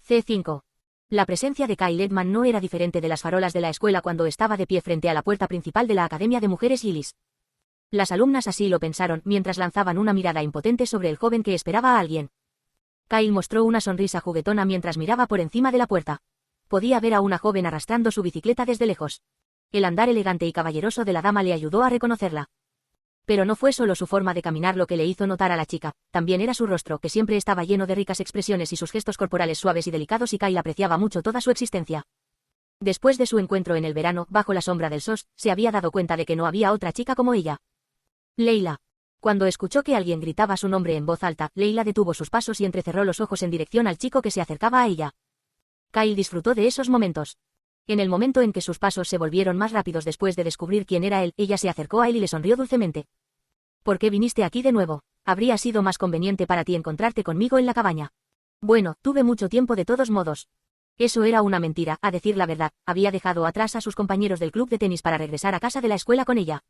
C5. La presencia de Kyle Edman no era diferente de las farolas de la escuela cuando estaba de pie frente a la puerta principal de la Academia de Mujeres Lillis. Las alumnas así lo pensaron mientras lanzaban una mirada impotente sobre el joven que esperaba a alguien. Kyle mostró una sonrisa juguetona mientras miraba por encima de la puerta. Podía ver a una joven arrastrando su bicicleta desde lejos. El andar elegante y caballeroso de la dama le ayudó a reconocerla. Pero no fue solo su forma de caminar lo que le hizo notar a la chica, también era su rostro que siempre estaba lleno de ricas expresiones y sus gestos corporales suaves y delicados, y Kyle apreciaba mucho toda su existencia. Después de su encuentro en el verano, bajo la sombra del SOS, se había dado cuenta de que no había otra chica como ella. Leila. Cuando escuchó que alguien gritaba su nombre en voz alta, Leila detuvo sus pasos y entrecerró los ojos en dirección al chico que se acercaba a ella. Kyle disfrutó de esos momentos. En el momento en que sus pasos se volvieron más rápidos después de descubrir quién era él, ella se acercó a él y le sonrió dulcemente. ¿Por qué viniste aquí de nuevo? Habría sido más conveniente para ti encontrarte conmigo en la cabaña. Bueno, tuve mucho tiempo de todos modos. Eso era una mentira, a decir la verdad, había dejado atrás a sus compañeros del club de tenis para regresar a casa de la escuela con ella.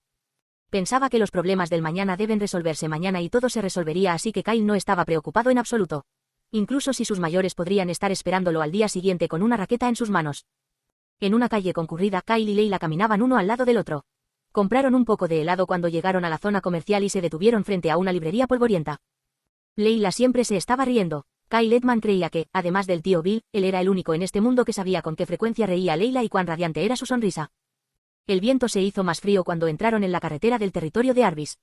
Pensaba que los problemas del mañana deben resolverse mañana y todo se resolvería, así que Kyle no estaba preocupado en absoluto. Incluso si sus mayores podrían estar esperándolo al día siguiente con una raqueta en sus manos. En una calle concurrida, Kyle y Leila caminaban uno al lado del otro. Compraron un poco de helado cuando llegaron a la zona comercial y se detuvieron frente a una librería polvorienta. Leila siempre se estaba riendo. Kyle Edman creía que, además del tío Bill, él era el único en este mundo que sabía con qué frecuencia reía Leila y cuán radiante era su sonrisa. El viento se hizo más frío cuando entraron en la carretera del territorio de Arbis.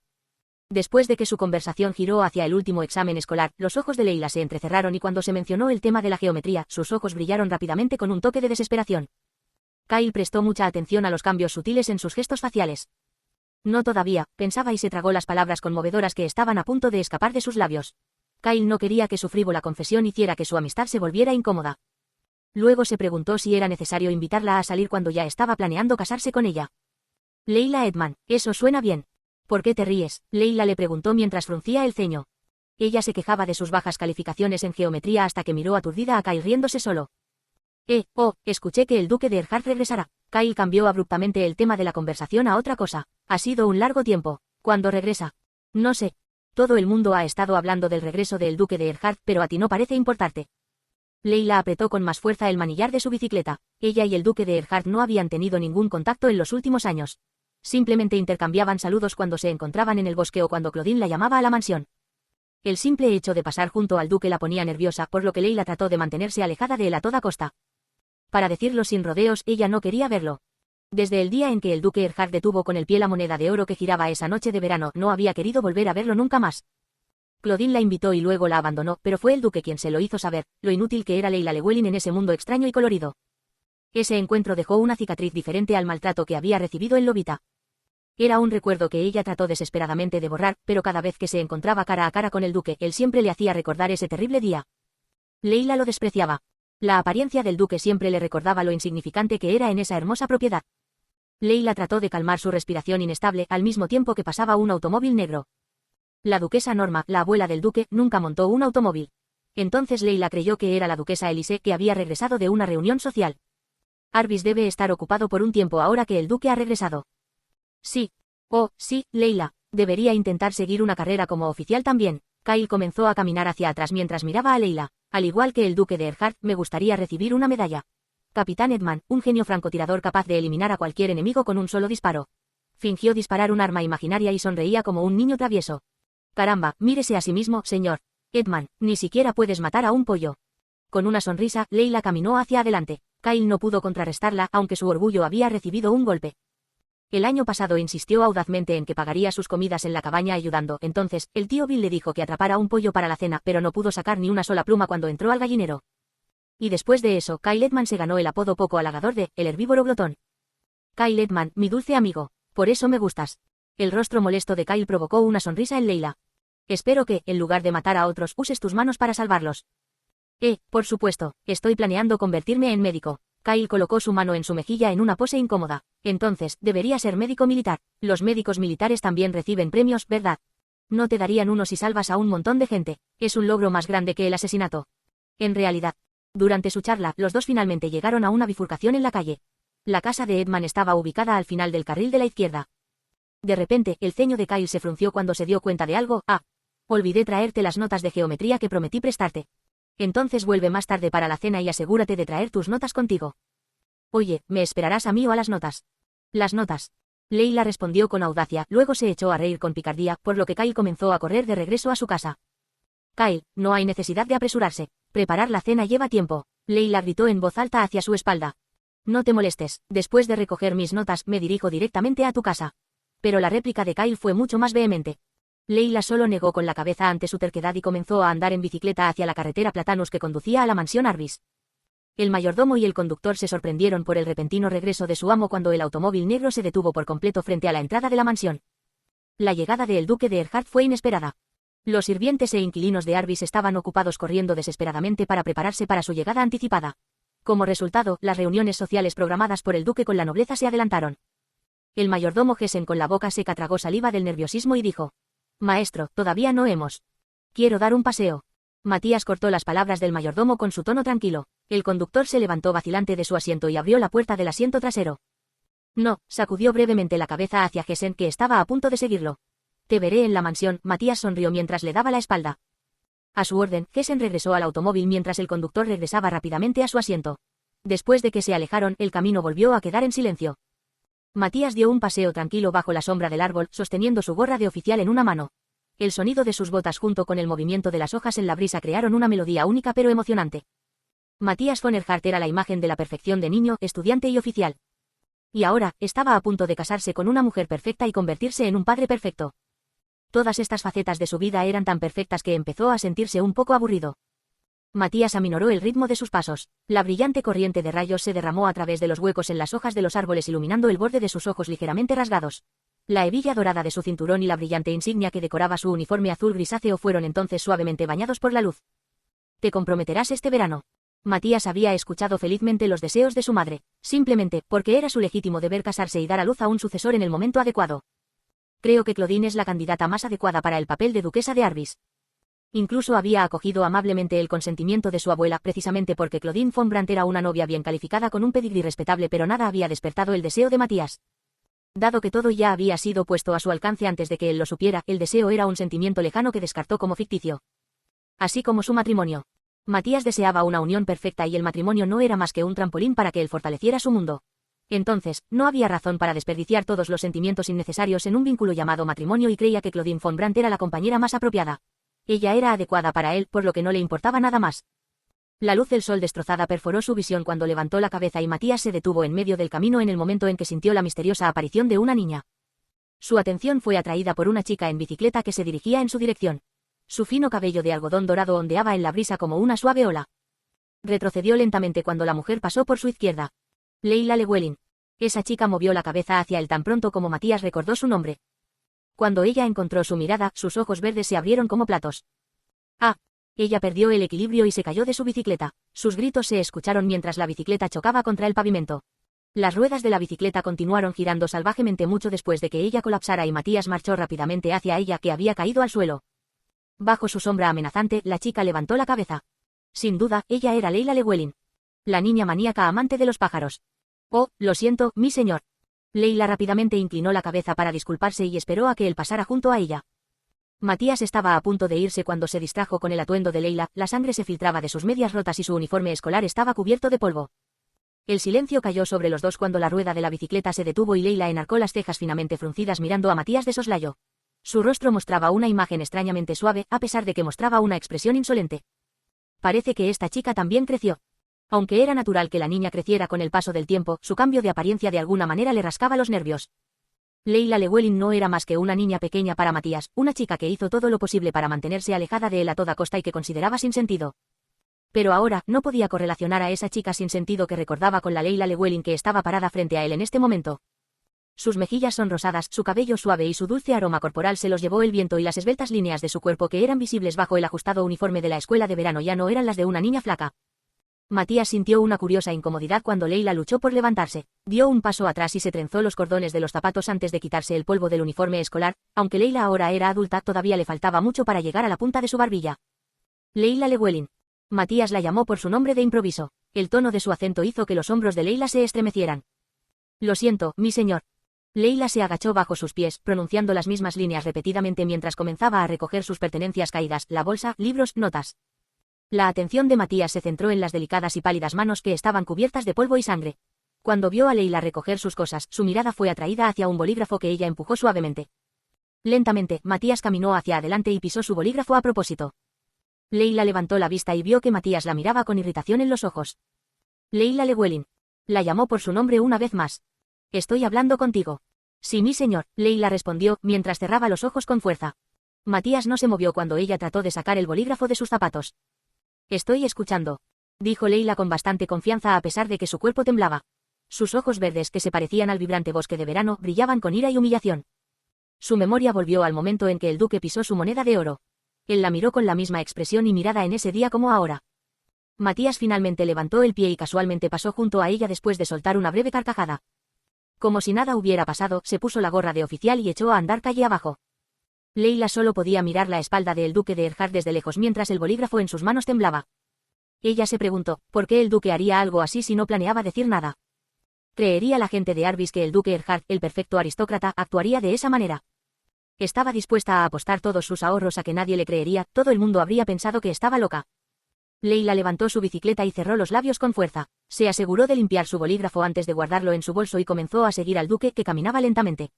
Después de que su conversación giró hacia el último examen escolar, los ojos de Leila se entrecerraron y cuando se mencionó el tema de la geometría, sus ojos brillaron rápidamente con un toque de desesperación. Kyle prestó mucha atención a los cambios sutiles en sus gestos faciales. No todavía, pensaba y se tragó las palabras conmovedoras que estaban a punto de escapar de sus labios. Kyle no quería que su frívola confesión hiciera que su amistad se volviera incómoda. Luego se preguntó si era necesario invitarla a salir cuando ya estaba planeando casarse con ella. Leila Edman, eso suena bien. ¿Por qué te ríes? Leila le preguntó mientras fruncía el ceño. Ella se quejaba de sus bajas calificaciones en geometría hasta que miró aturdida a Kyle riéndose solo. Escuché que el duque de Erhard regresará. Kyle cambió abruptamente el tema de la conversación a otra cosa. Ha sido un largo tiempo. ¿Cuándo regresa? No sé. Todo el mundo ha estado hablando del regreso del duque de Erhard, pero a ti no parece importarte. Leila apretó con más fuerza el manillar de su bicicleta. Ella y el duque de Erhard no habían tenido ningún contacto en los últimos años. Simplemente intercambiaban saludos cuando se encontraban en el bosque o cuando Claudine la llamaba a la mansión. El simple hecho de pasar junto al duque la ponía nerviosa, por lo que Leila trató de mantenerse alejada de él a toda costa. Para decirlo sin rodeos, ella no quería verlo. Desde el día en que el duque Erhard detuvo con el pie la moneda de oro que giraba esa noche de verano, no había querido volver a verlo nunca más. Claudine la invitó y luego la abandonó, pero fue el duque quien se lo hizo saber, lo inútil que era Leila Llewellyn en ese mundo extraño y colorido. Ese encuentro dejó una cicatriz diferente al maltrato que había recibido en Lobita. Era un recuerdo que ella trató desesperadamente de borrar, pero cada vez que se encontraba cara a cara con el duque, él siempre le hacía recordar ese terrible día. Leila lo despreciaba. La apariencia del duque siempre le recordaba lo insignificante que era en esa hermosa propiedad. Leila trató de calmar su respiración inestable al mismo tiempo que pasaba un automóvil negro. La duquesa Norma, la abuela del duque, nunca montó un automóvil. Entonces Leila creyó que era la duquesa Elise, que había regresado de una reunión social. Arbis debe estar ocupado por un tiempo ahora que el duque ha regresado. Sí. Oh, sí, Leila. Debería intentar seguir una carrera como oficial también. Kyle comenzó a caminar hacia atrás mientras miraba a Leila. Al igual que el duque de Erhard, me gustaría recibir una medalla. Capitán Edman, un genio francotirador capaz de eliminar a cualquier enemigo con un solo disparo. Fingió disparar un arma imaginaria y sonreía como un niño travieso. Caramba, mírese a sí mismo, señor Edman, ni siquiera puedes matar a un pollo. Con una sonrisa, Leila caminó hacia adelante. Kyle no pudo contrarrestarla, aunque su orgullo había recibido un golpe. El año pasado insistió audazmente en que pagaría sus comidas en la cabaña ayudando. Entonces, el tío Bill le dijo que atrapara un pollo para la cena, pero no pudo sacar ni una sola pluma cuando entró al gallinero. Y después de eso, Kyle Edman se ganó el apodo poco halagador de el herbívoro glotón. Kyle Edman, mi dulce amigo, por eso me gustas. El rostro molesto de Kyle provocó una sonrisa en Leila. Espero que, en lugar de matar a otros, uses tus manos para salvarlos. Por supuesto, estoy planeando convertirme en médico. Kyle colocó su mano en su mejilla en una pose incómoda. Entonces, debería ser médico militar. Los médicos militares también reciben premios, ¿verdad? No te darían uno si salvas a un montón de gente. Es un logro más grande que el asesinato. En realidad. Durante su charla, los dos finalmente llegaron a una bifurcación en la calle. La casa de Edman estaba ubicada al final del carril de la izquierda. De repente, el ceño de Kyle se frunció cuando se dio cuenta de algo. Olvidé traerte las notas de geometría que prometí prestarte. Entonces vuelve más tarde para la cena y asegúrate de traer tus notas contigo. Oye, ¿me esperarás a mí o a las notas? Las notas. Leila respondió con audacia, luego se echó a reír con picardía, por lo que Kyle comenzó a correr de regreso a su casa. Kyle, no hay necesidad de apresurarse. Preparar la cena lleva tiempo. Leila gritó en voz alta hacia su espalda. No te molestes, después de recoger mis notas me dirijo directamente a tu casa. Pero la réplica de Kyle fue mucho más vehemente. Leila solo negó con la cabeza ante su terquedad y comenzó a andar en bicicleta hacia la carretera Platanus que conducía a la mansión Arbis. El mayordomo y el conductor se sorprendieron por el repentino regreso de su amo cuando el automóvil negro se detuvo por completo frente a la entrada de la mansión. La llegada del duque de Erhard fue inesperada. Los sirvientes e inquilinos de Arbis estaban ocupados corriendo desesperadamente para prepararse para su llegada anticipada. Como resultado, las reuniones sociales programadas por el duque con la nobleza se adelantaron. El mayordomo Hessen con la boca seca tragó saliva del nerviosismo y dijo: «Maestro, todavía no hemos. Quiero dar un paseo». Matías cortó las palabras del mayordomo con su tono tranquilo. El conductor se levantó vacilante de su asiento y abrió la puerta del asiento trasero. «No», sacudió brevemente la cabeza hacia Hessen que estaba a punto de seguirlo. «Te veré en la mansión», Matías sonrió mientras le daba la espalda. A su orden, Hessen regresó al automóvil mientras el conductor regresaba rápidamente a su asiento. Después de que se alejaron, el camino volvió a quedar en silencio. Matías dio un paseo tranquilo bajo la sombra del árbol, sosteniendo su gorra de oficial en una mano. El sonido de sus botas junto con el movimiento de las hojas en la brisa crearon una melodía única pero emocionante. Matías von Erhard era la imagen de la perfección de niño, estudiante y oficial. Y ahora, estaba a punto de casarse con una mujer perfecta y convertirse en un padre perfecto. Todas estas facetas de su vida eran tan perfectas que empezó a sentirse un poco aburrido. Matías aminoró el ritmo de sus pasos. La brillante corriente de rayos se derramó a través de los huecos en las hojas de los árboles iluminando el borde de sus ojos ligeramente rasgados. La hebilla dorada de su cinturón y la brillante insignia que decoraba su uniforme azul grisáceo fueron entonces suavemente bañados por la luz. «Te comprometerás este verano». Matías había escuchado felizmente los deseos de su madre, simplemente porque era su legítimo deber casarse y dar a luz a un sucesor en el momento adecuado. «Creo que Claudine es la candidata más adecuada para el papel de duquesa de Arbis». Incluso había acogido amablemente el consentimiento de su abuela, precisamente porque Claudine von Brandt era una novia bien calificada con un pedigrí respetable, pero nada había despertado el deseo de Matías. Dado que todo ya había sido puesto a su alcance antes de que él lo supiera, el deseo era un sentimiento lejano que descartó como ficticio. Así como su matrimonio. Matías deseaba una unión perfecta y el matrimonio no era más que un trampolín para que él fortaleciera su mundo. Entonces, no había razón para desperdiciar todos los sentimientos innecesarios en un vínculo llamado matrimonio y creía que Claudine von Brandt era la compañera más apropiada. Ella era adecuada para él, por lo que no le importaba nada más. La luz del sol destrozada perforó su visión cuando levantó la cabeza y Matías se detuvo en medio del camino en el momento en que sintió la misteriosa aparición de una niña. Su atención fue atraída por una chica en bicicleta que se dirigía en su dirección. Su fino cabello de algodón dorado ondeaba en la brisa como una suave ola. Retrocedió lentamente cuando la mujer pasó por su izquierda. Leila Llewellyn. Esa chica movió la cabeza hacia él tan pronto como Matías recordó su nombre. Cuando ella encontró su mirada, sus ojos verdes se abrieron como platos. ¡Ah! Ella perdió el equilibrio y se cayó de su bicicleta. Sus gritos se escucharon mientras la bicicleta chocaba contra el pavimento. Las ruedas de la bicicleta continuaron girando salvajemente mucho después de que ella colapsara y Matías marchó rápidamente hacia ella que había caído al suelo. Bajo su sombra amenazante, la chica levantó la cabeza. Sin duda, ella era Leila Llewellyn. La niña maníaca amante de los pájaros. «Oh, lo siento, mi señor». Leila rápidamente inclinó la cabeza para disculparse y esperó a que él pasara junto a ella. Matías estaba a punto de irse cuando se distrajo con el atuendo de Leila, la sangre se filtraba de sus medias rotas y su uniforme escolar estaba cubierto de polvo. El silencio cayó sobre los dos cuando la rueda de la bicicleta se detuvo y Leila enarcó las cejas finamente fruncidas mirando a Matías de soslayo. Su rostro mostraba una imagen extrañamente suave, a pesar de que mostraba una expresión insolente. Parece que esta chica también creció. Aunque era natural que la niña creciera con el paso del tiempo, su cambio de apariencia de alguna manera le rascaba los nervios. Leila Llewellyn no era más que una niña pequeña para Matías, una chica que hizo todo lo posible para mantenerse alejada de él a toda costa y que consideraba sin sentido. Pero ahora, no podía correlacionar a esa chica sin sentido que recordaba con la Leila Llewellyn que estaba parada frente a él en este momento. Sus mejillas sonrosadas, su cabello suave y su dulce aroma corporal se los llevó el viento y las esbeltas líneas de su cuerpo que eran visibles bajo el ajustado uniforme de la escuela de verano ya no eran las de una niña flaca. Matías sintió una curiosa incomodidad cuando Leila luchó por levantarse. Dio un paso atrás y se trenzó los cordones de los zapatos antes de quitarse el polvo del uniforme escolar. Aunque Leila ahora era adulta, todavía le faltaba mucho para llegar a la punta de su barbilla. Leila Llewellyn. Matías la llamó por su nombre de improviso. El tono de su acento hizo que los hombros de Leila se estremecieran. «Lo siento, mi señor». Leila se agachó bajo sus pies, pronunciando las mismas líneas repetidamente mientras comenzaba a recoger sus pertenencias caídas, la bolsa, libros, notas. La atención de Matías se centró en las delicadas y pálidas manos que estaban cubiertas de polvo y sangre. Cuando vio a Leila recoger sus cosas, su mirada fue atraída hacia un bolígrafo que ella empujó suavemente. Lentamente, Matías caminó hacia adelante y pisó su bolígrafo a propósito. Leila levantó la vista y vio que Matías la miraba con irritación en los ojos. Leila Llewellyn. La llamó por su nombre una vez más. Estoy hablando contigo. Sí, mi señor, Leila respondió, mientras cerraba los ojos con fuerza. Matías no se movió cuando ella trató de sacar el bolígrafo de sus zapatos. Estoy escuchando, dijo Leila con bastante confianza a pesar de que su cuerpo temblaba. Sus ojos verdes, que se parecían al vibrante bosque de verano, brillaban con ira y humillación. Su memoria volvió al momento en que el duque pisó su moneda de oro. Él la miró con la misma expresión y mirada en ese día como ahora. Matías finalmente levantó el pie y casualmente pasó junto a ella después de soltar una breve carcajada. Como si nada hubiera pasado, se puso la gorra de oficial y echó a andar calle abajo. Leila solo podía mirar la espalda del duque de Erhard desde lejos mientras el bolígrafo en sus manos temblaba. Ella se preguntó, ¿por qué el duque haría algo así si no planeaba decir nada? ¿Creería la gente de Arbis que el duque Erhard, el perfecto aristócrata, actuaría de esa manera? Estaba dispuesta a apostar todos sus ahorros a que nadie le creería, todo el mundo habría pensado que estaba loca. Leila levantó su bicicleta y cerró los labios con fuerza. Se aseguró de limpiar su bolígrafo antes de guardarlo en su bolso y comenzó a seguir al duque, que caminaba lentamente.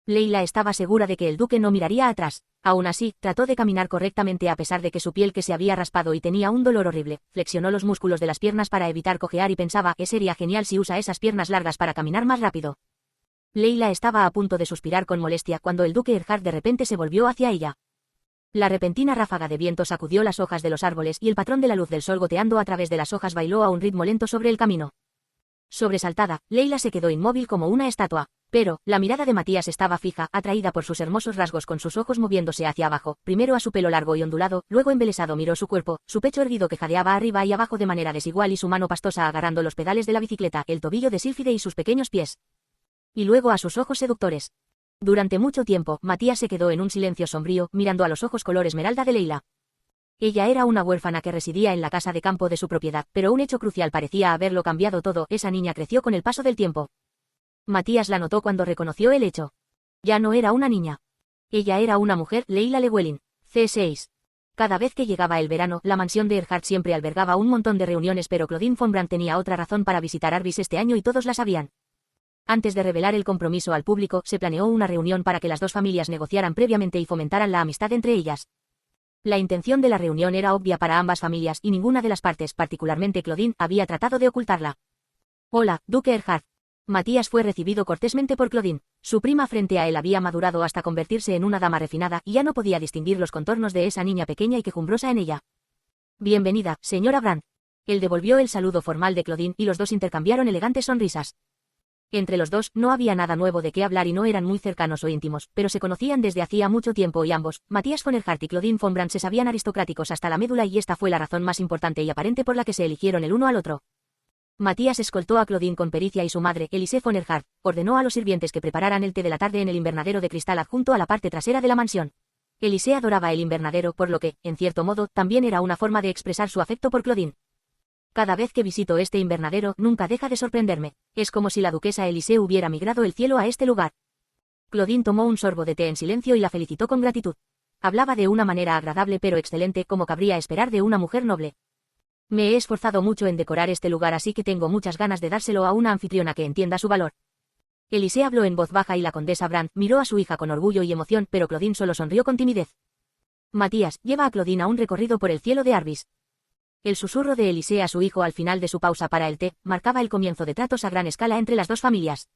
Leila estaba segura de que el duque no miraría atrás. Aún así, trató de caminar correctamente a pesar de que su piel, que se había raspado y tenía un dolor horrible, flexionó los músculos de las piernas para evitar cojear y pensaba, sería genial si usa esas piernas largas para caminar más rápido. Leila estaba a punto de suspirar con molestia cuando el duque Erhard de repente se volvió hacia ella. La repentina ráfaga de viento sacudió las hojas de los árboles y el patrón de la luz del sol goteando a través de las hojas bailó a un ritmo lento sobre el camino. Sobresaltada, Leila se quedó inmóvil como una estatua, pero la mirada de Matías estaba fija, atraída por sus hermosos rasgos con sus ojos moviéndose hacia abajo, primero a su pelo largo y ondulado, luego embelesado miró su cuerpo, su pecho erguido que jadeaba arriba y abajo de manera desigual y su mano pastosa agarrando los pedales de la bicicleta, el tobillo de Sílfide y sus pequeños pies. Y luego a sus ojos seductores. Durante mucho tiempo, Matías se quedó en un silencio sombrío, mirando a los ojos color esmeralda de Leila. Ella era una huérfana que residía en la casa de campo de su propiedad, pero un hecho crucial parecía haberlo cambiado todo, esa niña creció con el paso del tiempo. Matías la notó cuando reconoció el hecho. Ya no era una niña. Ella era una mujer, Leila Llewellyn, C6. Cada vez que llegaba el verano, la mansión de Erhard siempre albergaba un montón de reuniones, pero Claudine von Brandt tenía otra razón para visitar Arbis este año y todos la sabían. Antes de revelar el compromiso al público, se planeó una reunión para que las dos familias negociaran previamente y fomentaran la amistad entre ellas. La intención de la reunión era obvia para ambas familias y ninguna de las partes, particularmente Claudine, había tratado de ocultarla. Hola, duque Erhard. Matías fue recibido cortésmente por Claudine. Su prima frente a él había madurado hasta convertirse en una dama refinada y ya no podía distinguir los contornos de esa niña pequeña y quejumbrosa en ella. Bienvenida, señora Brandt. Él devolvió el saludo formal de Claudine y los dos intercambiaron elegantes sonrisas. Entre los dos, no había nada nuevo de qué hablar y no eran muy cercanos o íntimos, pero se conocían desde hacía mucho tiempo y ambos, Matías von Erhard y Claudine von Brandt, se sabían aristocráticos hasta la médula y esta fue la razón más importante y aparente por la que se eligieron el uno al otro. Matías escoltó a Claudine con pericia y su madre, Elise von Erhard, ordenó a los sirvientes que prepararan el té de la tarde en el invernadero de cristal adjunto a la parte trasera de la mansión. Elise adoraba el invernadero, por lo que, en cierto modo, también era una forma de expresar su afecto por Claudine. Cada vez que visito este invernadero, nunca deja de sorprenderme. Es como si la duquesa Elise hubiera migrado el cielo a este lugar. Claudine tomó un sorbo de té en silencio y la felicitó con gratitud. Hablaba de una manera agradable pero excelente, como cabría esperar de una mujer noble. Me he esforzado mucho en decorar este lugar, así que tengo muchas ganas de dárselo a una anfitriona que entienda su valor. Elise habló en voz baja y la condesa Brandt miró a su hija con orgullo y emoción, pero Claudine solo sonrió con timidez. Matías, lleva a Claudine a un recorrido por el cielo de Arbis. El susurro de Elise a su hijo al final de su pausa para el té marcaba el comienzo de tratos a gran escala entre las dos familias.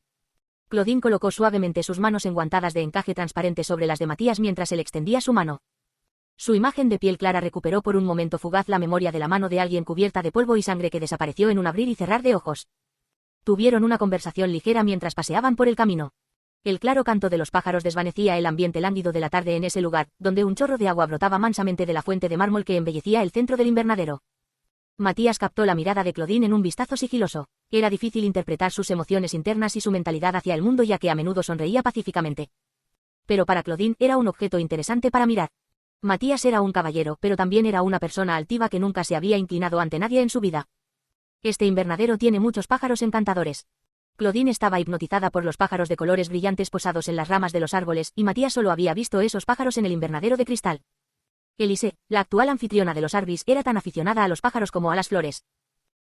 Claudine colocó suavemente sus manos enguantadas de encaje transparente sobre las de Matías mientras él extendía su mano. Su imagen de piel clara recuperó por un momento fugaz la memoria de la mano de alguien cubierta de polvo y sangre que desapareció en un abrir y cerrar de ojos. Tuvieron una conversación ligera mientras paseaban por el camino. El claro canto de los pájaros desvanecía el ambiente lánguido de la tarde en ese lugar, donde un chorro de agua brotaba mansamente de la fuente de mármol que embellecía el centro del invernadero. Matías captó la mirada de Claudine en un vistazo sigiloso. Era difícil interpretar sus emociones internas y su mentalidad hacia el mundo, ya que a menudo sonreía pacíficamente. Pero para Claudine era un objeto interesante para mirar. Matías era un caballero, pero también era una persona altiva que nunca se había inclinado ante nadie en su vida. Este invernadero tiene muchos pájaros encantadores. Claudine estaba hipnotizada por los pájaros de colores brillantes posados en las ramas de los árboles, y Matías solo había visto esos pájaros en el invernadero de cristal. Elise, la actual anfitriona de los Arbis, era tan aficionada a los pájaros como a las flores.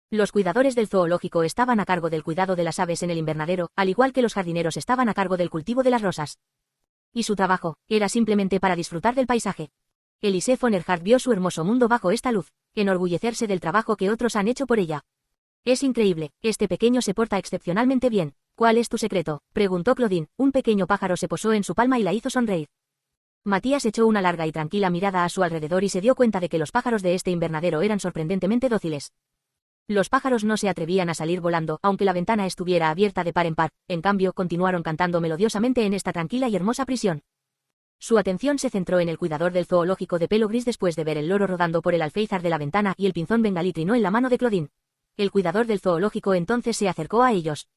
Los cuidadores del zoológico estaban a cargo del cuidado de las aves en el invernadero, al igual que los jardineros estaban a cargo del cultivo de las rosas. Y su trabajo era simplemente para disfrutar del paisaje. Elise von Erhardt vio su hermoso mundo bajo esta luz, enorgullecerse del trabajo que otros han hecho por ella. Es increíble, este pequeño se porta excepcionalmente bien. ¿Cuál es tu secreto?, preguntó Claudine. Un pequeño pájaro se posó en su palma y la hizo sonreír. Matías echó una larga y tranquila mirada a su alrededor y se dio cuenta de que los pájaros de este invernadero eran sorprendentemente dóciles. Los pájaros no se atrevían a salir volando, aunque la ventana estuviera abierta de par en par, en cambio continuaron cantando melodiosamente en esta tranquila y hermosa prisión. Su atención se centró en el cuidador del zoológico de pelo gris después de ver el loro rodando por el alféizar de la ventana y el pinzón bengalí trinó en la mano de Claudine. El cuidador del zoológico entonces se acercó a ellos.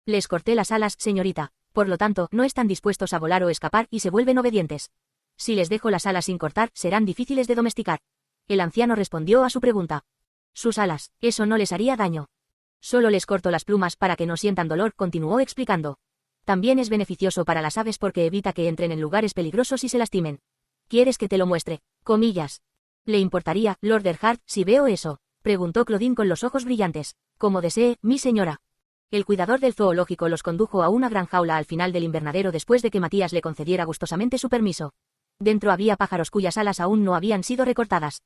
Les corté las alas, señorita, por lo tanto, no están dispuestos a volar o escapar y se vuelven obedientes. Si les dejo las alas sin cortar, serán difíciles de domesticar. El anciano respondió a su pregunta. Sus alas, eso no les haría daño. Solo les corto las plumas para que no sientan dolor, continuó explicando. También es beneficioso para las aves porque evita que entren en lugares peligrosos y se lastimen. ¿Quieres que te lo muestre? Comillas. ¿Le importaría, Lord Erhardt, si veo eso?, preguntó Claudine con los ojos brillantes. Como desee, mi señora. El cuidador del zoológico los condujo a una gran jaula al final del invernadero después de que Matías le concediera gustosamente su permiso. Dentro había pájaros cuyas alas aún no habían sido recortadas.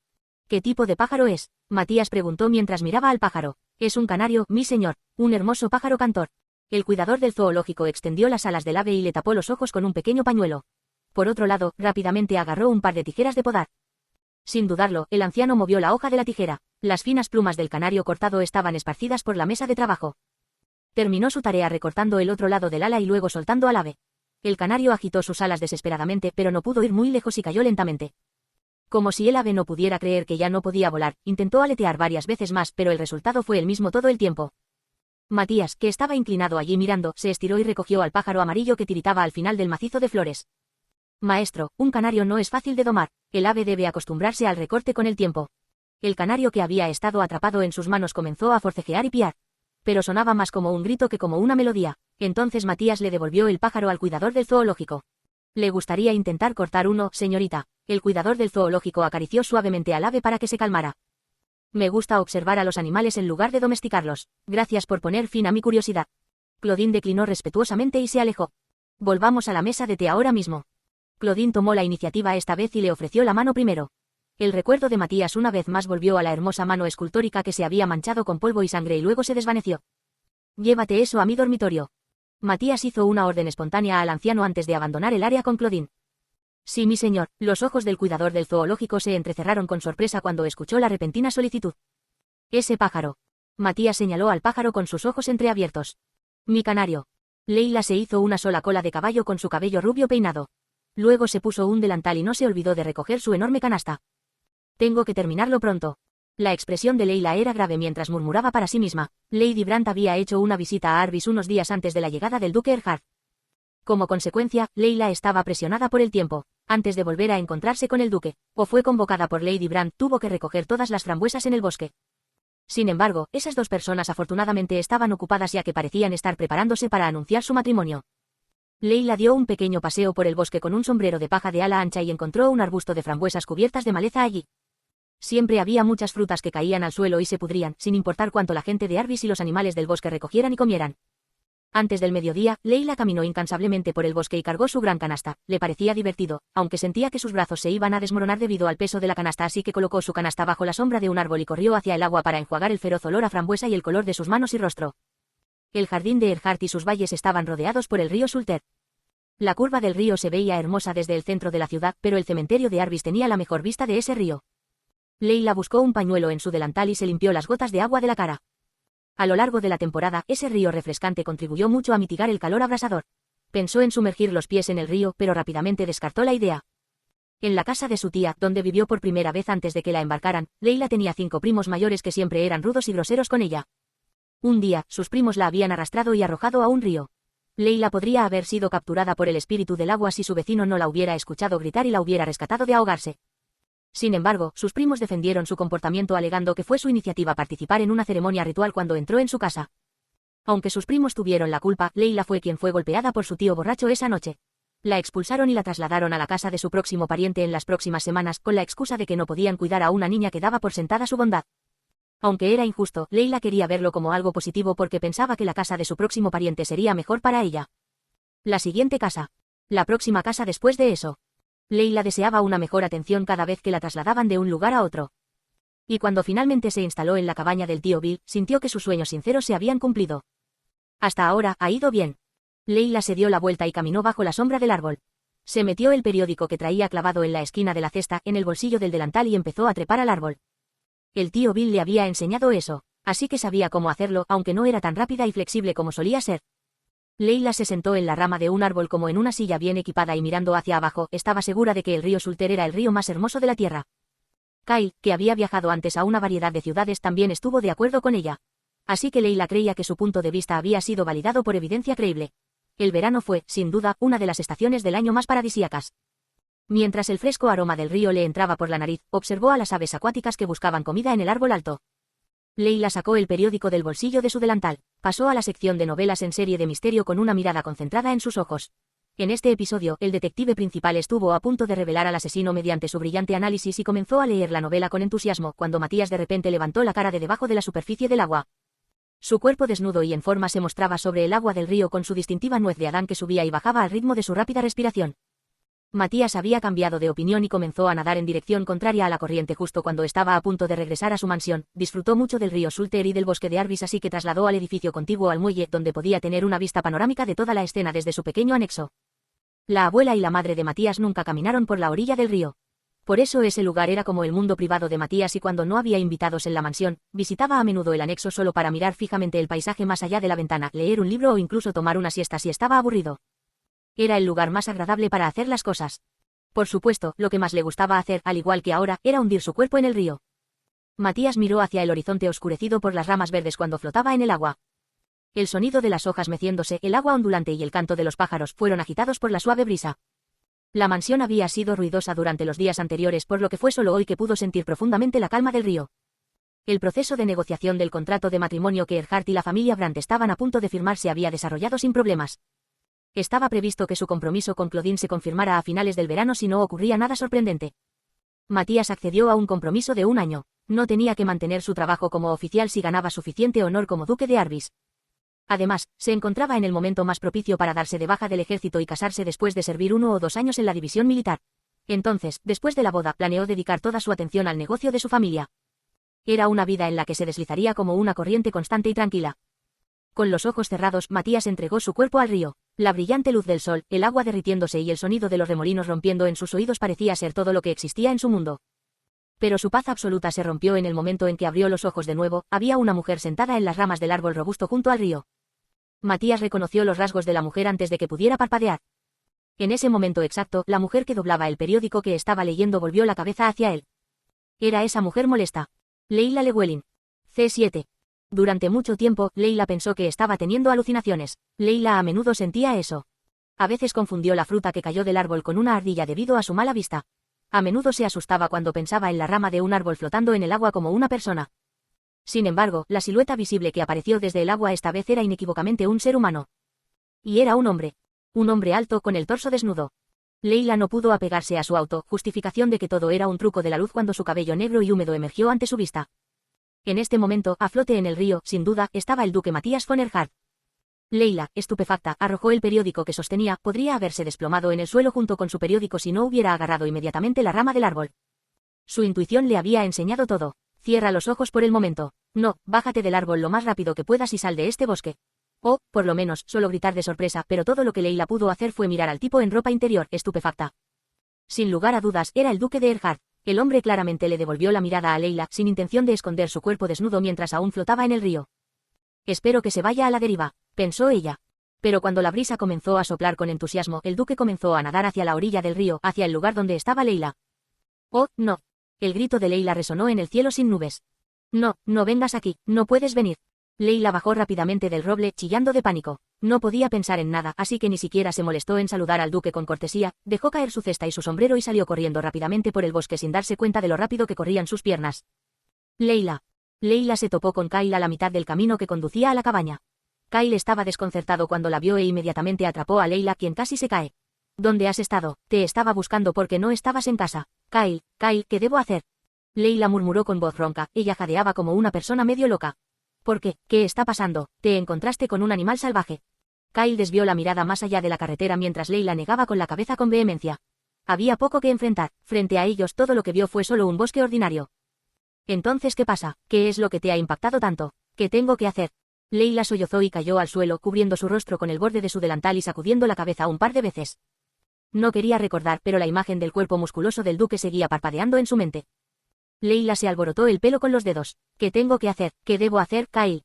¿Qué tipo de pájaro es?, Matías preguntó mientras miraba al pájaro. Es un canario, mi señor, un hermoso pájaro cantor. El cuidador del zoológico extendió las alas del ave y le tapó los ojos con un pequeño pañuelo. Por otro lado, rápidamente agarró un par de tijeras de podar. Sin dudarlo, el anciano movió la hoja de la tijera. Las finas plumas del canario cortado estaban esparcidas por la mesa de trabajo. Terminó su tarea recortando el otro lado del ala y luego soltando al ave. El canario agitó sus alas desesperadamente, pero no pudo ir muy lejos y cayó lentamente. Como si el ave no pudiera creer que ya no podía volar, intentó aletear varias veces más, pero el resultado fue el mismo todo el tiempo. Matías, que estaba inclinado allí mirando, se estiró y recogió al pájaro amarillo que tiritaba al final del macizo de flores. Maestro, un canario no es fácil de domar. El ave debe acostumbrarse al recorte con el tiempo. El canario que había estado atrapado en sus manos comenzó a forcejear y piar. Pero sonaba más como un grito que como una melodía. Entonces Matías le devolvió el pájaro al cuidador del zoológico. ¿Le gustaría intentar cortar uno, señorita? El cuidador del zoológico acarició suavemente al ave para que se calmara. Me gusta observar a los animales en lugar de domesticarlos. Gracias por poner fin a mi curiosidad. Claudine declinó respetuosamente y se alejó. Volvamos a la mesa de té ahora mismo. Claudine tomó la iniciativa esta vez y le ofreció la mano primero. El recuerdo de Matías una vez más volvió a la hermosa mano escultórica que se había manchado con polvo y sangre y luego se desvaneció. Llévate eso a mi dormitorio. Matías hizo una orden espontánea al anciano antes de abandonar el área con Claudine. Sí, mi señor. Los ojos del cuidador del zoológico se entrecerraron con sorpresa cuando escuchó la repentina solicitud. Ese pájaro. Matías señaló al pájaro con sus ojos entreabiertos. Mi canario. Leila se hizo una sola cola de caballo con su cabello rubio peinado. Luego se puso un delantal y no se olvidó de recoger su enorme canasta. Tengo que terminarlo pronto. La expresión de Leila era grave mientras murmuraba para sí misma. Lady Brandt había hecho una visita a Arbis unos días antes de la llegada del duque Erhardt. Como consecuencia, Leila estaba presionada por el tiempo. Antes de volver a encontrarse con el duque, o fue convocada por Lady Brandt, tuvo que recoger todas las frambuesas en el bosque. Sin embargo, esas dos personas afortunadamente estaban ocupadas ya que parecían estar preparándose para anunciar su matrimonio. Leila dio un pequeño paseo por el bosque con un sombrero de paja de ala ancha y encontró un arbusto de frambuesas cubiertas de maleza allí. Siempre había muchas frutas que caían al suelo y se pudrían, sin importar cuánto la gente de Arbis y los animales del bosque recogieran y comieran. Antes del mediodía, Leila caminó incansablemente por el bosque y cargó su gran canasta. Le parecía divertido, aunque sentía que sus brazos se iban a desmoronar debido al peso de la canasta, así que colocó su canasta bajo la sombra de un árbol y corrió hacia el agua para enjuagar el feroz olor a frambuesa y el color de sus manos y rostro. El jardín de Erhardt y sus valles estaban rodeados por el río Sulter. La curva del río se veía hermosa desde el centro de la ciudad, pero el cementerio de Arbis tenía la mejor vista de ese río. Leila buscó un pañuelo en su delantal y se limpió las gotas de agua de la cara. A lo largo de la temporada, ese río refrescante contribuyó mucho a mitigar el calor abrasador. Pensó en sumergir los pies en el río, pero rápidamente descartó la idea. En la casa de su tía, donde vivió por primera vez antes de que la embarcaran, Leila tenía 5 primos mayores que siempre eran rudos y groseros con ella. Un día, sus primos la habían arrastrado y arrojado a un río. Leila podría haber sido capturada por el espíritu del agua si su vecino no la hubiera escuchado gritar y la hubiera rescatado de ahogarse. Sin embargo, sus primos defendieron su comportamiento alegando que fue su iniciativa participar en una ceremonia ritual cuando entró en su casa. Aunque sus primos tuvieron la culpa, Leila fue quien fue golpeada por su tío borracho esa noche. La expulsaron y la trasladaron a la casa de su próximo pariente en las próximas semanas, con la excusa de que no podían cuidar a una niña que daba por sentada su bondad. Aunque era injusto, Leila quería verlo como algo positivo porque pensaba que la casa de su próximo pariente sería mejor para ella. La siguiente casa. La próxima casa después de eso. Leila deseaba una mejor atención cada vez que la trasladaban de un lugar a otro. Y cuando finalmente se instaló en la cabaña del tío Bill, sintió que sus sueños sinceros se habían cumplido. Hasta ahora, ha ido bien. Leila se dio la vuelta y caminó bajo la sombra del árbol. Se metió el periódico que traía clavado en la esquina de la cesta en el bolsillo del delantal y empezó a trepar al árbol. El tío Bill le había enseñado eso, así que sabía cómo hacerlo, aunque no era tan rápida y flexible como solía ser. Leila se sentó en la rama de un árbol como en una silla bien equipada y mirando hacia abajo, estaba segura de que el río Sulter era el río más hermoso de la tierra. Kyle, que había viajado antes a una variedad de ciudades, también estuvo de acuerdo con ella. Así que Leila creía que su punto de vista había sido validado por evidencia creíble. El verano fue, sin duda, una de las estaciones del año más paradisíacas. Mientras el fresco aroma del río le entraba por la nariz, observó a las aves acuáticas que buscaban comida en el árbol alto. Leila sacó el periódico del bolsillo de su delantal, pasó a la sección de novelas en serie de misterio con una mirada concentrada en sus ojos. En este episodio, el detective principal estuvo a punto de revelar al asesino mediante su brillante análisis y comenzó a leer la novela con entusiasmo cuando Matías de repente levantó la cara de debajo de la superficie del agua. Su cuerpo desnudo y en forma se mostraba sobre el agua del río con su distintiva nuez de Adán que subía y bajaba al ritmo de su rápida respiración. Matías había cambiado de opinión y comenzó a nadar en dirección contraria a la corriente justo cuando estaba a punto de regresar a su mansión. Disfrutó mucho del río Sulter y del bosque de Arbis, así que trasladó al edificio contiguo al muelle, donde podía tener una vista panorámica de toda la escena desde su pequeño anexo. La abuela y la madre de Matías nunca caminaron por la orilla del río. Por eso ese lugar era como el mundo privado de Matías y cuando no había invitados en la mansión, visitaba a menudo el anexo solo para mirar fijamente el paisaje más allá de la ventana, leer un libro o incluso tomar una siesta si estaba aburrido. Era el lugar más agradable para hacer las cosas. Por supuesto, lo que más le gustaba hacer, al igual que ahora, era hundir su cuerpo en el río. Matías miró hacia el horizonte oscurecido por las ramas verdes cuando flotaba en el agua. El sonido de las hojas meciéndose, el agua ondulante y el canto de los pájaros fueron agitados por la suave brisa. La mansión había sido ruidosa durante los días anteriores, por lo que fue solo hoy que pudo sentir profundamente la calma del río. El proceso de negociación del contrato de matrimonio que Erhardt y la familia Brandt estaban a punto de firmar se había desarrollado sin problemas. Estaba previsto que su compromiso con Claudine se confirmara a finales del verano si no ocurría nada sorprendente. Matías accedió a un compromiso de un año. No tenía que mantener su trabajo como oficial si ganaba suficiente honor como duque de Arbis. Además, se encontraba en el momento más propicio para darse de baja del ejército y casarse después de servir 1 o 2 años en la división militar. Entonces, después de la boda, planeó dedicar toda su atención al negocio de su familia. Era una vida en la que se deslizaría como una corriente constante y tranquila. Con los ojos cerrados, Matías entregó su cuerpo al río. La brillante luz del sol, el agua derritiéndose y el sonido de los remolinos rompiendo en sus oídos parecía ser todo lo que existía en su mundo. Pero su paz absoluta se rompió en el momento en que abrió los ojos de nuevo. Había una mujer sentada en las ramas del árbol robusto junto al río. Matías reconoció los rasgos de la mujer antes de que pudiera parpadear. En ese momento exacto, la mujer que doblaba el periódico que estaba leyendo volvió la cabeza hacia él. Era esa mujer molesta. Leila Llewellyn. C7. Durante mucho tiempo, Leila pensó que estaba teniendo alucinaciones. Leila a menudo sentía eso. A veces confundió la fruta que cayó del árbol con una ardilla debido a su mala vista. A menudo se asustaba cuando pensaba en la rama de un árbol flotando en el agua como una persona. Sin embargo, la silueta visible que apareció desde el agua esta vez era inequívocamente un ser humano. Y era un hombre. Un hombre alto con el torso desnudo. Leila no pudo apegarse a su auto, justificación de que todo era un truco de la luz cuando su cabello negro y húmedo emergió ante su vista. En este momento, a flote en el río, sin duda, estaba el duque Matías von Erhardt. Leila, estupefacta, arrojó el periódico que sostenía. Podría haberse desplomado en el suelo junto con su periódico si no hubiera agarrado inmediatamente la rama del árbol. Su intuición le había enseñado todo. Cierra los ojos por el momento. No, bájate del árbol lo más rápido que puedas y sal de este bosque. O, por lo menos, solo gritar de sorpresa, pero todo lo que Leila pudo hacer fue mirar al tipo en ropa interior, estupefacta. Sin lugar a dudas, era el duque de Erhardt. El hombre claramente le devolvió la mirada a Leila, sin intención de esconder su cuerpo desnudo mientras aún flotaba en el río. Espero que se vaya a la deriva, pensó ella. Pero cuando la brisa comenzó a soplar con entusiasmo, el duque comenzó a nadar hacia la orilla del río, hacia el lugar donde estaba Leila. Oh, no. El grito de Leila resonó en el cielo sin nubes. No, no vengas aquí, no puedes venir. Leila bajó rápidamente del roble, chillando de pánico. No podía pensar en nada, así que ni siquiera se molestó en saludar al duque con cortesía, dejó caer su cesta y su sombrero y salió corriendo rápidamente por el bosque sin darse cuenta de lo rápido que corrían sus piernas. Leila. Leila se topó con Kyle a la mitad del camino que conducía a la cabaña. Kyle estaba desconcertado cuando la vio e inmediatamente atrapó a Leila, quien casi se cae. ¿Dónde has estado? Te estaba buscando porque no estabas en casa. Kyle, ¿qué debo hacer? Leila murmuró con voz ronca, ella jadeaba como una persona medio loca. ¿Por qué? ¿Qué está pasando? Te encontraste con un animal salvaje. Kyle desvió la mirada más allá de la carretera mientras Leila negaba con la cabeza con vehemencia. Había poco que enfrentar, frente a ellos todo lo que vio fue solo un bosque ordinario. Entonces, ¿qué pasa? ¿Qué es lo que te ha impactado tanto? ¿Qué tengo que hacer? Leila sollozó y cayó al suelo, cubriendo su rostro con el borde de su delantal y sacudiendo la cabeza un par de veces. No quería recordar, pero la imagen del cuerpo musculoso del duque seguía parpadeando en su mente. Leila se alborotó el pelo con los dedos. ¿Qué tengo que hacer? ¿Qué debo hacer, Kyle?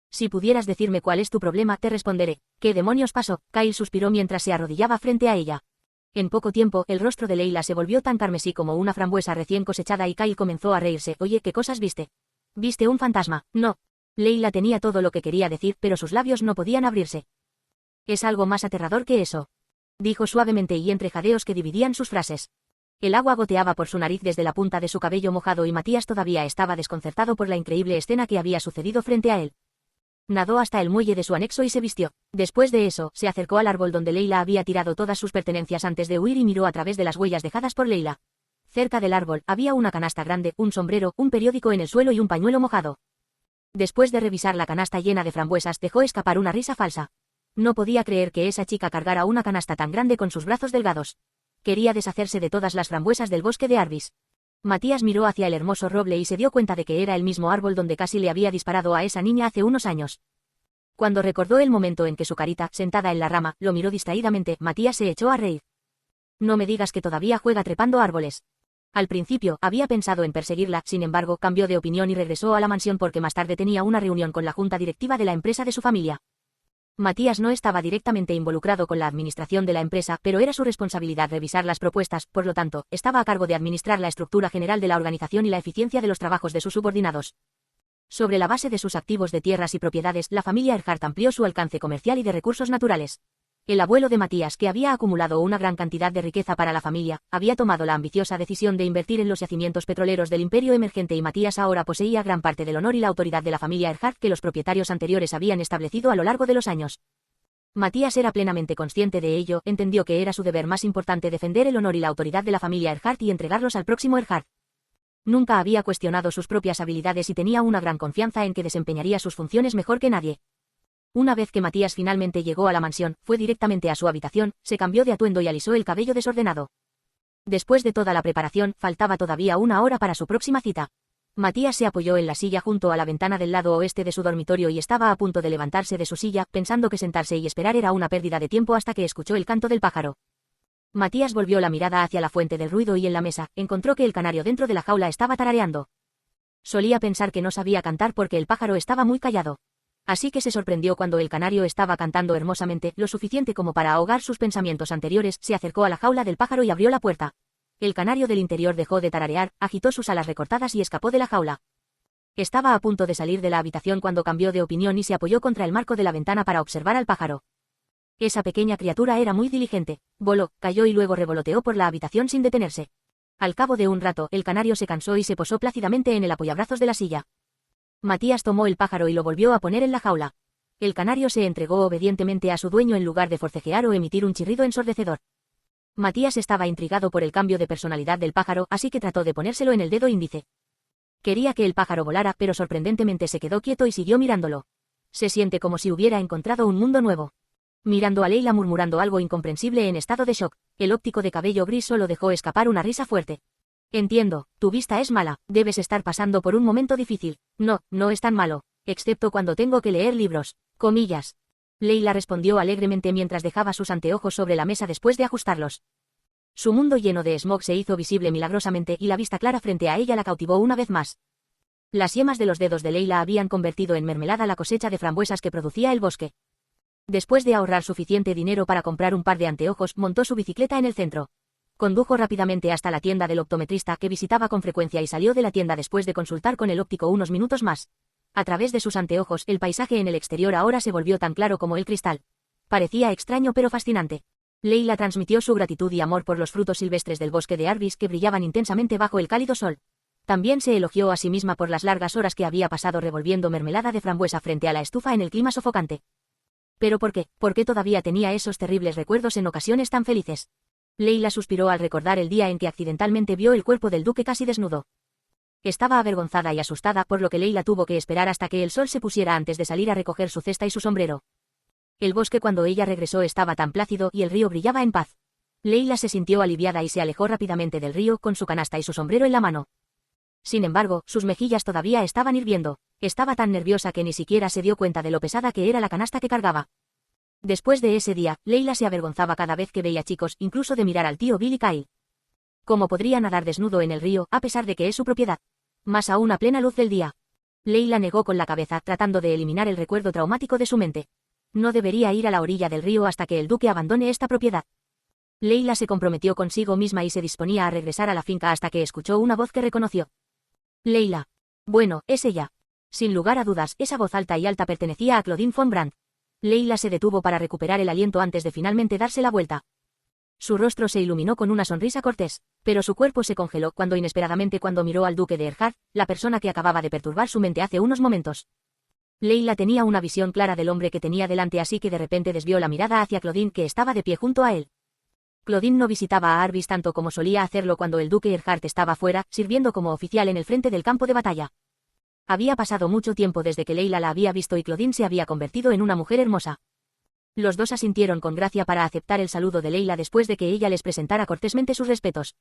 Si pudieras decirme cuál es tu problema, te responderé. ¿Qué demonios pasó? Kyle suspiró mientras se arrodillaba frente a ella. En poco tiempo, el rostro de Leila se volvió tan carmesí como una frambuesa recién cosechada y Kyle comenzó a reírse. Oye, ¿qué cosas viste? ¿Viste un fantasma? No. Leila tenía todo lo que quería decir, pero sus labios no podían abrirse. Es algo más aterrador que eso, dijo suavemente y entre jadeos que dividían sus frases. El agua goteaba por su nariz desde la punta de su cabello mojado y Matías todavía estaba desconcertado por la increíble escena que había sucedido frente a él. Nadó hasta el muelle de su anexo y se vistió. Después de eso, se acercó al árbol donde Leila había tirado todas sus pertenencias antes de huir y miró a través de las huellas dejadas por Leila. Cerca del árbol, había una canasta grande, un sombrero, un periódico en el suelo y un pañuelo mojado. Después de revisar la canasta llena de frambuesas, dejó escapar una risa falsa. No podía creer que esa chica cargara una canasta tan grande con sus brazos delgados. Quería deshacerse de todas las frambuesas del bosque de Arbis. Matías miró hacia el hermoso roble y se dio cuenta de que era el mismo árbol donde casi le había disparado a esa niña hace unos años. Cuando recordó el momento en que su carita, sentada en la rama, lo miró distraídamente, Matías se echó a reír. No me digas que todavía juega trepando árboles. Al principio, había pensado en perseguirla, sin embargo, cambió de opinión y regresó a la mansión porque más tarde tenía una reunión con la junta directiva de la empresa de su familia. Matías no estaba directamente involucrado con la administración de la empresa, pero era su responsabilidad revisar las propuestas, por lo tanto, estaba a cargo de administrar la estructura general de la organización y la eficiencia de los trabajos de sus subordinados. Sobre la base de sus activos de tierras y propiedades, la familia Earhart amplió su alcance comercial y de recursos naturales. El abuelo de Matías, que había acumulado una gran cantidad de riqueza para la familia, había tomado la ambiciosa decisión de invertir en los yacimientos petroleros del imperio emergente y Matías ahora poseía gran parte del honor y la autoridad de la familia Earhart que los propietarios anteriores habían establecido a lo largo de los años. Matías era plenamente consciente de ello, entendió que era su deber más importante defender el honor y la autoridad de la familia Earhart y entregarlos al próximo Earhart. Nunca había cuestionado sus propias habilidades y tenía una gran confianza en que desempeñaría sus funciones mejor que nadie. Una vez que Matías finalmente llegó a la mansión, fue directamente a su habitación, se cambió de atuendo y alisó el cabello desordenado. Después de toda la preparación, faltaba todavía una hora para su próxima cita. Matías se apoyó en la silla junto a la ventana del lado oeste de su dormitorio y estaba a punto de levantarse de su silla, pensando que sentarse y esperar era una pérdida de tiempo hasta que escuchó el canto del pájaro. Matías volvió la mirada hacia la fuente del ruido y en la mesa, encontró que el canario dentro de la jaula estaba tarareando. Solía pensar que no sabía cantar porque el pájaro estaba muy callado. Así que se sorprendió cuando el canario estaba cantando hermosamente, lo suficiente como para ahogar sus pensamientos anteriores, se acercó a la jaula del pájaro y abrió la puerta. El canario del interior dejó de tararear, agitó sus alas recortadas y escapó de la jaula. Estaba a punto de salir de la habitación cuando cambió de opinión y se apoyó contra el marco de la ventana para observar al pájaro. Esa pequeña criatura era muy diligente. Voló, cayó y luego revoloteó por la habitación sin detenerse. Al cabo de un rato, el canario se cansó y se posó plácidamente en el apoyabrazos de la silla. Matías tomó el pájaro y lo volvió a poner en la jaula. El canario se entregó obedientemente a su dueño en lugar de forcejear o emitir un chirrido ensordecedor. Matías estaba intrigado por el cambio de personalidad del pájaro, así que trató de ponérselo en el dedo índice. Quería que el pájaro volara, pero sorprendentemente se quedó quieto y siguió mirándolo. Se siente como si hubiera encontrado un mundo nuevo. Mirando a Leila murmurando algo incomprensible en estado de shock, el óptico de cabello gris solo dejó escapar una risa fuerte. Entiendo, tu vista es mala, debes estar pasando por un momento difícil. No, no es tan malo, excepto cuando tengo que leer libros. Comillas. Leila respondió alegremente mientras dejaba sus anteojos sobre la mesa después de ajustarlos. Su mundo lleno de smog se hizo visible milagrosamente y la vista clara frente a ella la cautivó una vez más. Las yemas de los dedos de Leila habían convertido en mermelada la cosecha de frambuesas que producía el bosque. Después de ahorrar suficiente dinero para comprar un par de anteojos, montó su bicicleta en el centro. Condujo rápidamente hasta la tienda del optometrista que visitaba con frecuencia y salió de la tienda después de consultar con el óptico unos minutos más. A través de sus anteojos, el paisaje en el exterior ahora se volvió tan claro como el cristal. Parecía extraño pero fascinante. Leila transmitió su gratitud y amor por los frutos silvestres del bosque de Arbis que brillaban intensamente bajo el cálido sol. También se elogió a sí misma por las largas horas que había pasado revolviendo mermelada de frambuesa frente a la estufa en el clima sofocante. ¿Pero por qué? ¿Por qué todavía tenía esos terribles recuerdos en ocasiones tan felices? Leila suspiró al recordar el día en que accidentalmente vio el cuerpo del duque casi desnudo. Estaba avergonzada y asustada, por lo que Leila tuvo que esperar hasta que el sol se pusiera antes de salir a recoger su cesta y su sombrero. El bosque cuando ella regresó estaba tan plácido y el río brillaba en paz. Leila se sintió aliviada y se alejó rápidamente del río con su canasta y su sombrero en la mano. Sin embargo, sus mejillas todavía estaban hirviendo. Estaba tan nerviosa que ni siquiera se dio cuenta de lo pesada que era la canasta que cargaba. Después de ese día, Leila se avergonzaba cada vez que veía chicos, incluso de mirar al tío Bill y Kyle. ¿Cómo podría nadar desnudo en el río, a pesar de que es su propiedad? Más aún a plena luz del día. Leila negó con la cabeza, tratando de eliminar el recuerdo traumático de su mente. No debería ir a la orilla del río hasta que el duque abandone esta propiedad. Leila se comprometió consigo misma y se disponía a regresar a la finca hasta que escuchó una voz que reconoció. Leila. Bueno, es ella. Sin lugar a dudas, esa voz alta y alta pertenecía a Claudine von Brandt. Leila se detuvo para recuperar el aliento antes de finalmente darse la vuelta. Su rostro se iluminó con una sonrisa cortés, pero su cuerpo se congeló inesperadamente cuando miró al duque de Erhard, la persona que acababa de perturbar su mente hace unos momentos. Leila tenía una visión clara del hombre que tenía delante, así que de repente desvió la mirada hacia Claudine, que estaba de pie junto a él. Claudine no visitaba a Arvis tanto como solía hacerlo cuando el duque Erhard estaba fuera, sirviendo como oficial en el frente del campo de batalla. Había pasado mucho tiempo desde que Leila la había visto y Claudine se había convertido en una mujer hermosa. Los dos asintieron con gracia para aceptar el saludo de Leila después de que ella les presentara cortésmente sus respetos.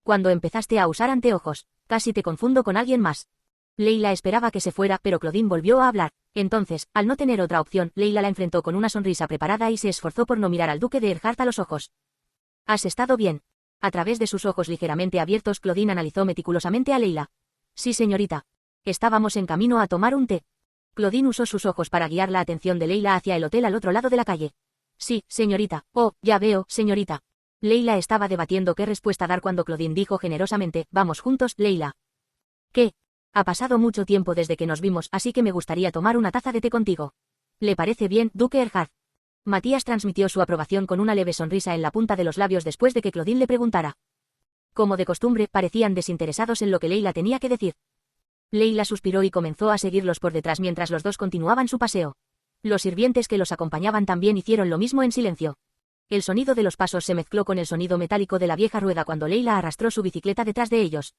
Cuando empezaste a usar anteojos, casi te confundo con alguien más. Leila esperaba que se fuera, pero Claudine volvió a hablar. Entonces, al no tener otra opción, Leila la enfrentó con una sonrisa preparada y se esforzó por no mirar al duque de Erhard a los ojos. ¿Has estado bien? A través de sus ojos ligeramente abiertos, Claudine analizó meticulosamente a Leila. Sí, señorita. Estábamos en camino a tomar un té. Claudine usó sus ojos para guiar la atención de Leila hacia el hotel al otro lado de la calle. Sí, señorita. Oh, ya veo, señorita. Leila estaba debatiendo qué respuesta dar cuando Claudine dijo generosamente, vamos juntos, Leila. ¿Qué? Ha pasado mucho tiempo desde que nos vimos, así que me gustaría tomar una taza de té contigo. ¿Le parece bien, duque Erhard? Matías transmitió su aprobación con una leve sonrisa en la punta de los labios después de que Claudine le preguntara. Como de costumbre, parecían desinteresados en lo que Leila tenía que decir. Leila suspiró y comenzó a seguirlos por detrás mientras los dos continuaban su paseo. Los sirvientes que los acompañaban también hicieron lo mismo en silencio. El sonido de los pasos se mezcló con el sonido metálico de la vieja rueda cuando Leila arrastró su bicicleta detrás de ellos.